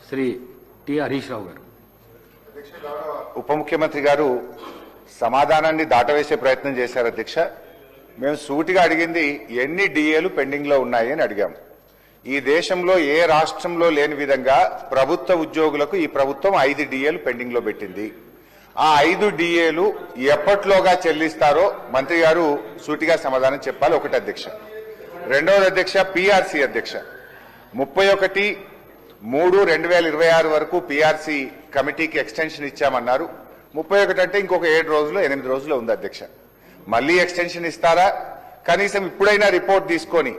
Shri T Harish Rao గారు. ఉప ముఖ్యమంత్రి గారు సమాధానాన్ని దాటవేసే ప్రయత్నం చేశారు అధ్యక్ష. మేము సూటిగా అడిగింది ఎన్ని డిఏలు పెండింగ్ లో ఉన్నాయి అని అడిగాము. ఈ దేశంలో ఏ రాష్ట్రంలో లేని విధంగా ప్రభుత్వ ఉద్యోగులకు ఈ ప్రభుత్వం 5 డిఏలు పెండింగ్ లో పెట్టింది. ఆ 5 డిఏలు ఎప్పట్లోగా చెల్లిస్తారో మంత్రి గారు సూటిగా సమాధానం చెప్పాలి. ఒకటి అధ్యక్ష. రెండవది అధ్యక్ష, పిఆర్సీ అధ్యక్ష 31/3/2026 వరకు పిఆర్సీ కమిటీకి ఎక్స్టెన్షన్ ఇచ్చామన్నారు. 31 అంటే ఇంకొక 7 రోజులు 8 రోజులు ఉంది అధ్యక్ష. మళ్లీ ఎక్స్టెన్షన్ ఇస్తారా? కనీసం ఇప్పుడైనా రిపోర్ట్ తీసుకొని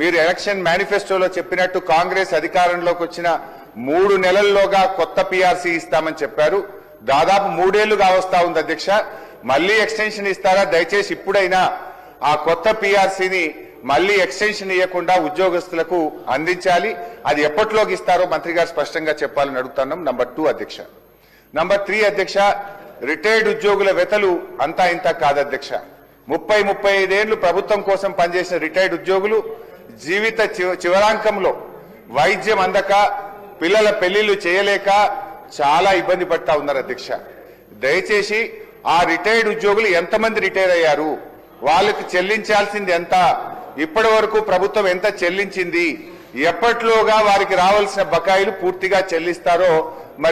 మీరు ఎలక్షన్ మేనిఫెస్టోలో చెప్పినట్టు కాంగ్రెస్ అధికారంలోకి వచ్చిన 3 నెలల్లోగా కొత్త పిఆర్సీ ఇస్తామని చెప్పారు. దాదాపు 3 ఏళ్లుగా వస్తా ఉంది అధ్యక్ష. మళ్లీ ఎక్స్టెన్షన్ ఇస్తారా? దయచేసి ఇప్పుడైనా ఆ కొత్త పిఆర్సీని మళ్లీ ఎక్స్టెన్షన్ ఇవ్వకుండా ఉద్యోగస్తులకు అందించాలి. అది ఎప్పటిలోకి ఇస్తారో మంత్రి గారు స్పష్టంగా చెప్పాలని అడుగుతున్నాం. నంబర్ 2 అధ్యక్ష. నంబర్ 3 అధ్యక్ష, రిటైర్డ్ ఉద్యోగుల వెతలు అంతా ఇంత కాదు అధ్యక్ష. 30-35 ఏళ్లు ప్రభుత్వం కోసం పనిచేసిన రిటైర్డ్ ఉద్యోగులు జీవిత చివరాంకంలో వైద్యం అందక, పిల్లల పెళ్లిళ్లు చేయలేక చాలా ఇబ్బంది పడతా ఉన్నారు అధ్యక్ష. దయచేసి ఆ రిటైర్డ్ ఉద్యోగులు ఎంతమంది రిటైర్ అయ్యారు, వాళ్ళకి చెల్లించాల్సింది ఎంత, ఇప్పటి వరకు ప్రభుత్వం ఎంత చెల్లించింది, ఎప్పట్లోగా వారికి రావాల్సిన బకాయిలు పూర్తిగా చెల్లిస్తారో